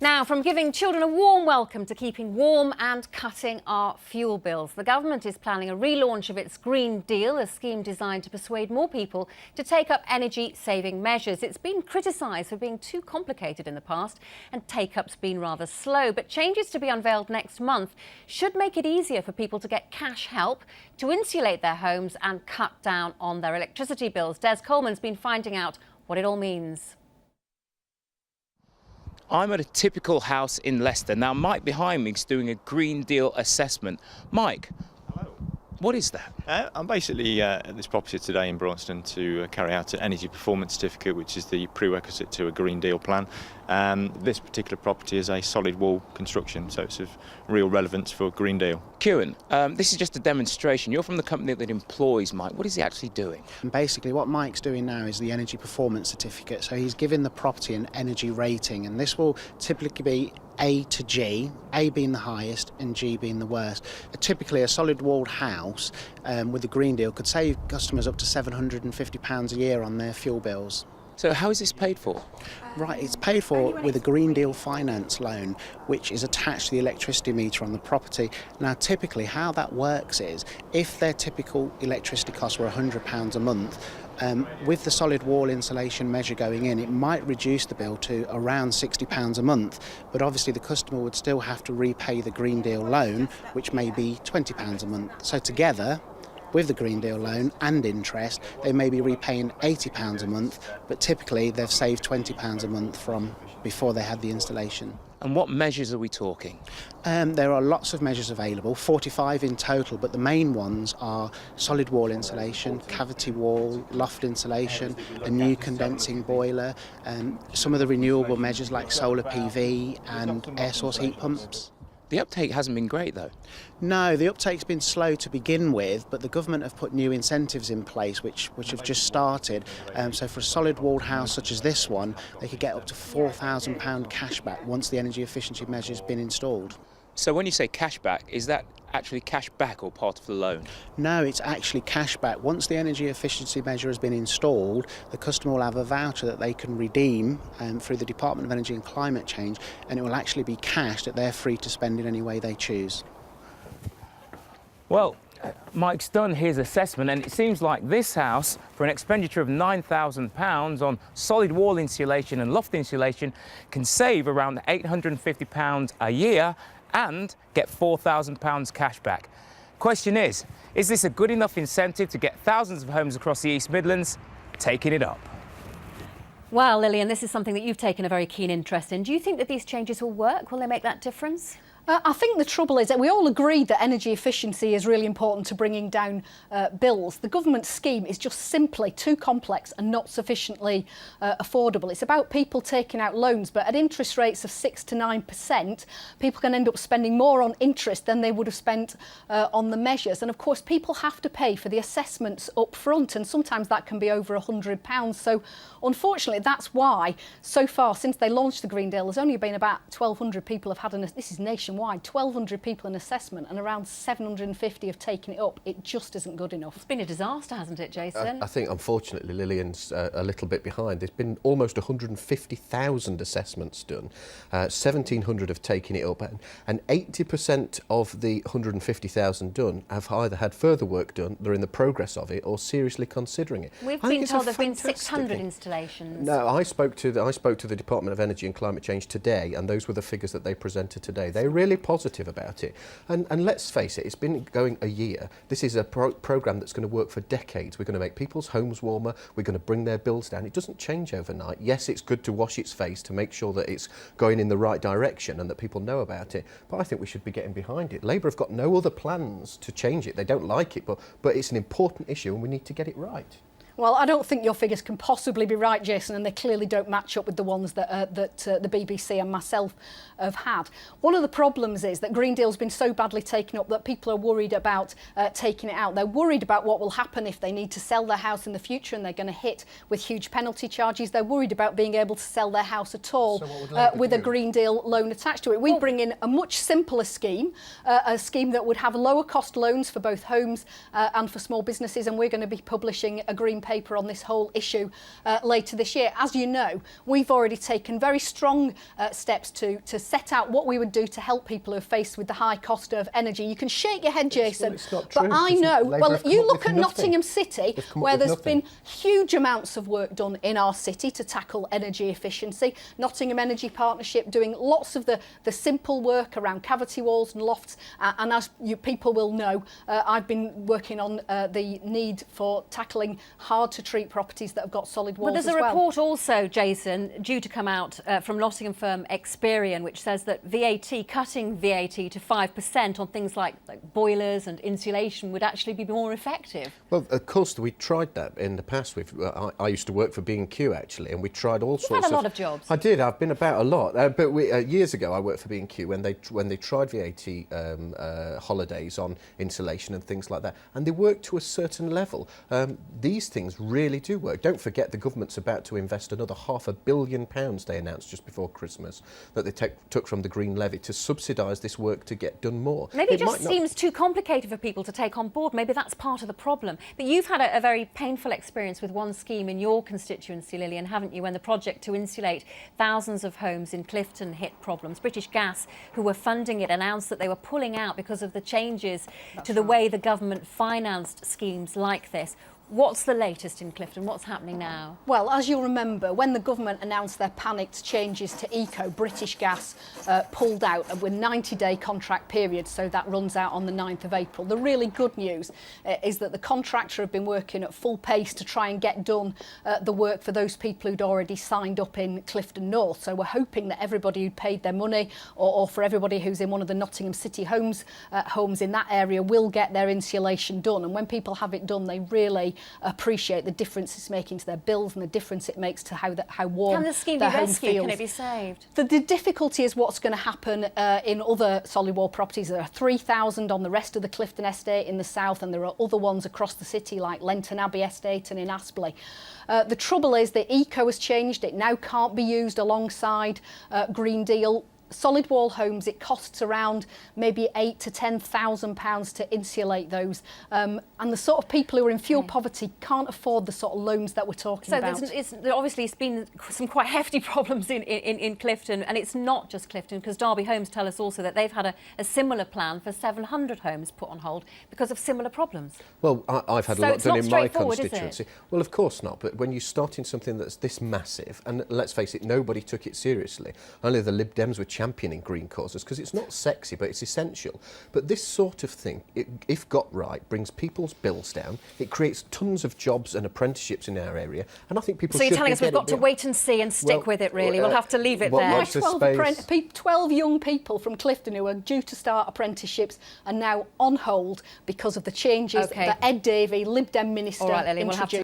Now, from giving children a warm welcome to keeping warm and cutting our fuel bills, the government is planning a relaunch of its Green Deal, a scheme designed to persuade more people to take up energy-saving measures. It's been criticised for being too complicated in the past and take-up's been rather slow, but changes to be unveiled next month should make it easier for people to get cash help to insulate their homes and cut down on their electricity bills. Des Coleman's been finding out what it all means. I'm at a typical house in Leicester. Now, Mike behind me is doing a Green Deal assessment. Mike, hello. What is that? I'm basically at this property today in Braunston to carry out an energy performance certificate, which is the prerequisite to a Green Deal plan. This particular property is a solid wall construction, so it's of real relevance for Green Deal. Kieran, this is just a demonstration. You're from the company that employs Mike. What is he actually doing? And basically what Mike's doing now is the energy performance certificate. So he's giving the property an energy rating, and this will typically be A to G, A being the highest and G being the worst. Typically a solid walled house with the Green Deal could save customers up to £750 a year on their fuel bills. So how is this paid for? Right, it's paid for with a Green Deal finance loan, which is attached to the electricity meter on the property. Now, typically how that works is, if their typical electricity costs were £100 a month, with the solid wall insulation measure going in, it might reduce the bill to around £60 a month, but obviously the customer would still have to repay the Green Deal loan, which may be £20 a month. So together, with the Green Deal loan and interest, they may be repaying £80 a month, but typically they've saved £20 a month from before they had the installation. And what measures are we talking? There are lots of measures available, 45 in total, but the main ones are solid wall insulation, cavity wall, loft insulation, a new condensing boiler, some of the renewable measures like solar PV and air source heat pumps. The uptake hasn't been great, though. No, the uptake's been slow to begin with, but the government have put new incentives in place which have just started. So for a solid walled house such as this one, they could get up to £4,000 cash back once the energy efficiency measure's been installed. So when you say cash back, is that actually cash back or part of the loan? No, it's actually cash back. Once the energy efficiency measure has been installed, the customer will have a voucher that they can redeem through the Department of Energy and Climate Change, and it will actually be cash that they're free to spend in any way they choose. Well, Mike's done his assessment, and it seems like this house, for an expenditure of £9,000 on solid wall insulation and loft insulation, can save around £850 a year and get £4,000 cash back. Question is this a good enough incentive to get thousands of homes across the East Midlands taking it up? Well, Lillian, this is something that you've taken a very keen interest in. Do you think that these changes will work? Will they make that difference? I think the trouble is that we all agree that energy efficiency is really important to bringing down bills. The government scheme is just simply too complex and not sufficiently affordable. It's about people taking out loans, but at interest rates of 6 to 9%, people can end up spending more on interest than they would have spent on the measures. And of course, people have to pay for the assessments up front, and sometimes that can be over £100. So unfortunately, that's why so far since they launched the Green Deal, there's only been about 1,200 people have had this is nationwide. 1,200 people in assessment and around 750 have taken it up. It just isn't good enough. It's been a disaster, hasn't it, Jason? I think, unfortunately, Lillian's a little bit behind. There's been almost 150,000 assessments done. 1,700 have taken it up, and 80% of the 150,000 done have either had further work done, they're in the progress of it, or seriously considering it. We've been told there've been 600 installations. No, I spoke to the Department of Energy and Climate Change today, and those were the figures that they presented today. They're really positive about it. And let's face it, it's been going a year. This is a programme that's going to work for decades. We're going to make people's homes warmer. We're going to bring their bills down. It doesn't change overnight. Yes, it's good to wash its face to make sure that it's going in the right direction and that people know about it. But I think we should be getting behind it. Labour have got no other plans to change it. They don't like it, but it's an important issue and we need to get it right. Well, I don't think your figures can possibly be right, Jason, and they clearly don't match up with the ones that the BBC and myself have had. One of the problems is that Green Deal's been so badly taken up that people are worried about taking it out. They're worried about what will happen if they need to sell their house in the future and they're going to hit with huge penalty charges. They're worried about being able to sell their house at all with a Green Deal loan attached to it. We bring in a much simpler scheme, a scheme that would have lower cost loans for both homes and for small businesses, and we're going to be publishing a Green paper on this whole issue later this year. As you know, we've already taken very strong steps to set out what we would do to help people who are faced with the high cost of energy. You can shake your head, Jason, it's not true, but I know, well, you look at nothing. Nottingham City, where there's been huge amounts of work done in our city to tackle energy efficiency. Nottingham Energy Partnership doing lots of the simple work around cavity walls and lofts, and as you people will know, I've been working on the need for tackling hard to treat properties that have got solid walls. But there's a report also, Jason, due to come out from Nottingham firm Experian, which says that cutting VAT to 5% on things like boilers and insulation would actually be more effective. Well, of course, we tried that in the past. I used to work for B&Q actually, and we tried all sorts of... You've had a lot of jobs. I did. I've been about a lot. But years ago, I worked for B&Q when they tried VAT holidays on insulation and things like that, and they worked to a certain level. These things really do work. Don't forget, the government's about to invest another £500 million, they announced just before Christmas, that they took from the Green Levy to subsidise this work to get done more. Maybe it just seems too complicated for people to take on board. Maybe that's part of the problem. But you've had a very painful experience with one scheme in your constituency, Lillian, haven't you, when the project to insulate thousands of homes in Clifton hit problems. British Gas, who were funding it, announced that they were pulling out because of the changes to the way the government financed schemes like this. What's the latest in Clifton? What's happening now? Well, as you'll remember, when the government announced their panicked changes to Eco, British Gas pulled out with a 90-day contract period, so that runs out on the 9th of April. The really good news is that the contractor have been working at full pace to try and get done the work for those people who'd already signed up in Clifton North. So we're hoping that everybody who paid their money, or for everybody who's in one of the Nottingham City homes in that area, will get their insulation done. And when people have it done, they really appreciate the difference it's making to their bills and the difference it makes to how warm Can the scheme their be home rescued? feels. Can it be saved? The difficulty is what's going to happen in other solid wall properties. There are 3,000 on the rest of the Clifton estate in the south, and there are other ones across the city like Lenton Abbey estate and in Aspley. The trouble is that Eco has changed. It now can't be used alongside Green Deal. Solid wall homes, it costs around maybe £8,000 to £10,000 to insulate those, and the sort of people who are in fuel poverty can't afford the sort of loans that we're talking about. So obviously it's been some quite hefty problems in Clifton, and it's not just Clifton, because Derby Homes tell us also that they've had a similar plan for 700 homes put on hold because of similar problems. Well, I've had a lot done in my constituency. Is it? Well, of course not, but when you start in something that's this massive, and let's face it, nobody took it seriously. Only the Lib Dems were championing green causes because it's not sexy, but it's essential. But this sort of thing, if got right, brings people's bills down. It creates tons of jobs and apprenticeships in our area, and I think people should. So you're telling us we've got to wait and see and stick with it, really? We'll have to leave it there. 12 young people from Clifton who are due to start apprenticeships are now on hold because of the changes that Ed Davey, Lib Dem minister, introduced.